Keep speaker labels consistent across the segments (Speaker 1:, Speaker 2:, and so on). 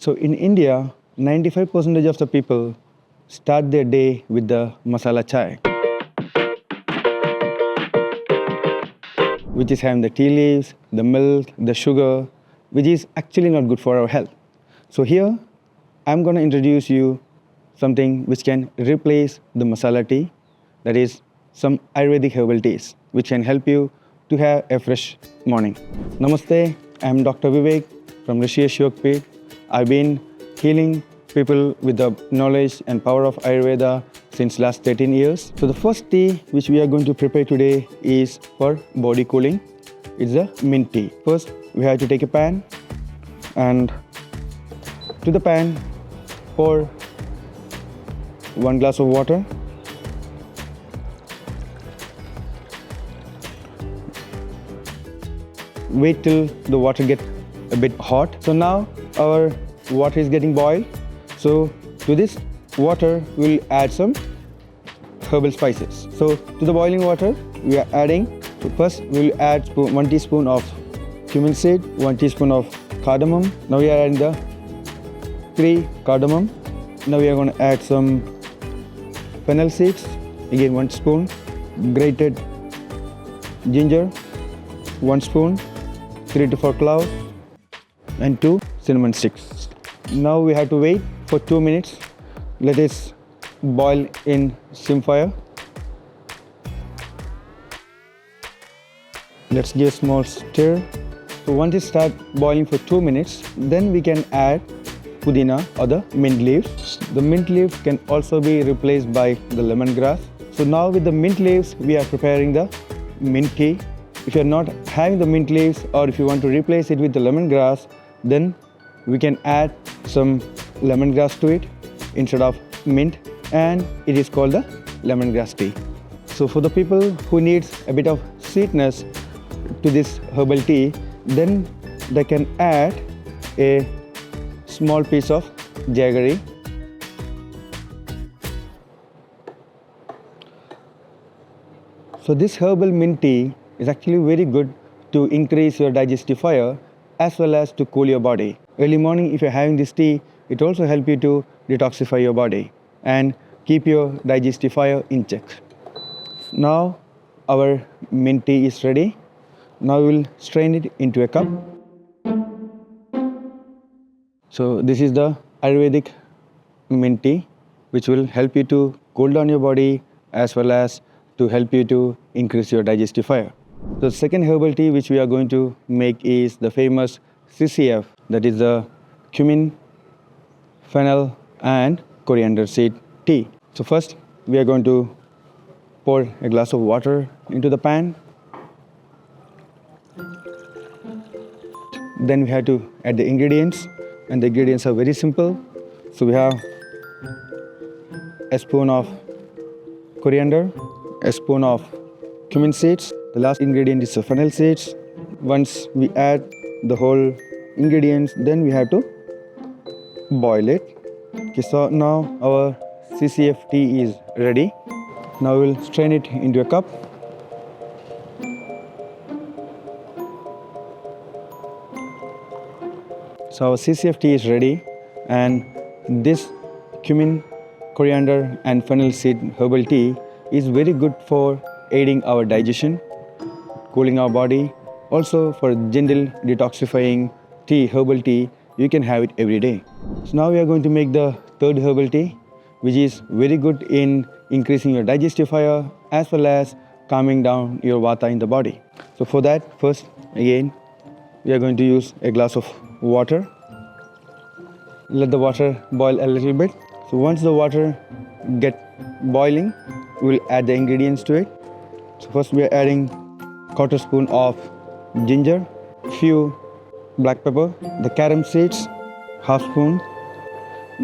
Speaker 1: So in India, 95% of the people start their day with the masala chai, which is having the tea leaves, the milk, the sugar, which is actually not good for our health. So here, I'm going to introduce you something which can replace the masala tea, that is some Ayurvedic herbal teas, which can help you to have a fresh morning. Namaste, I'm Dr. Vivek from Rishikesh Yogpit. I've been healing people with the knowledge and power of Ayurveda since last 13 years. So the first tea which we are going to prepare today is for body cooling. It's a mint tea. First, we have to take a pan, and to the pan, pour 1 glass of water. Wait till the water gets a bit hot. So now our water is getting boiled. So to this water, we'll add some herbal spices. So to the boiling water, we are adding, first we'll add 1 teaspoon of cumin seed, 1 teaspoon of cardamom. Now we are adding the 3 cardamom. Now we are going to add some fennel seeds, again 1 spoon, grated ginger, 1 spoon, 3 to 4 cloves, and 2 cinnamon sticks. Now we have to wait for 2 minutes. Let it boil in sim fire. Let's give a small stir. So once it starts boiling for 2 minutes, then we can add pudina or the mint leaves. The mint leaf can also be replaced by the lemongrass. So now with the mint leaves, we are preparing the mint tea. If you are not having the mint leaves, or if you want to replace it with the lemongrass, then we can add some lemongrass to it instead of mint, and it is called the lemongrass tea. So for the people who needs a bit of sweetness to this herbal tea, then they can add a small piece of jaggery. So this herbal mint tea is actually very good to increase your digestive fire as well as to cool your body. Early morning, if you're having this tea, it also helps you to detoxify your body and keep your digestive fire in check. Now our mint tea is ready. Now we'll strain it into a cup. So this is the Ayurvedic mint tea, which will help you to cool down your body as well as to help you to increase your digestive fire. The second herbal tea which we are going to make is the famous CCF, that is the cumin, fennel and coriander seed tea. So first we are going to pour a glass of water into the pan. Then we have to add the ingredients, and the ingredients are very simple. So we have a spoon of coriander, a spoon of cumin seeds. The last ingredient is the fennel seeds. Once we add the whole ingredients, then we have to boil it. Okay, so now our CCF tea is ready. Now we'll strain it into a cup. So our CCF tea is ready, and this cumin, coriander and fennel seed herbal tea is very good for aiding our digestion, cooling our body. Also for gentle detoxifying tea, herbal tea, you can have it every day. So now we are going to make the third herbal tea, which is very good in increasing your digestive fire as well as calming down your Vata in the body. So for that, first again, we are going to use a glass of water. Let the water boil a little bit. So once the water gets boiling, we'll add the ingredients to it. So first we are adding 1/4 spoon of ginger, few black pepper, the carom seeds, 1/2 spoon.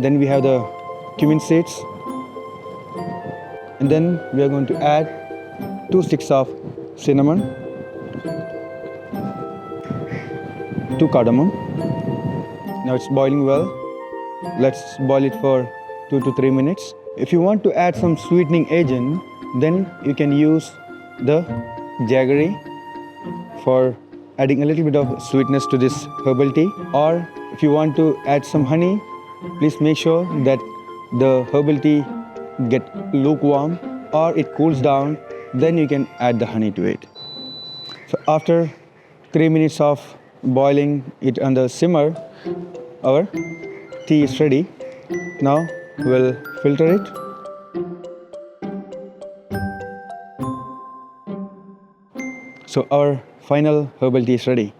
Speaker 1: Then we have the cumin seeds, and then we are going to add 2 sticks of cinnamon, 2 cardamom. Now it's boiling well. Let's boil it for 2 to 3 minutes. If you want to add some sweetening agent, then you can use the jaggery for adding a little bit of sweetness to this herbal tea. Or if if you want to add some honey, please make sure that the herbal tea get lukewarm or it cools down, then you can add the honey to it. So after 3 minutes of boiling it on the simmer, our tea is ready. Now we'll filter it. So our final herbal tea is ready.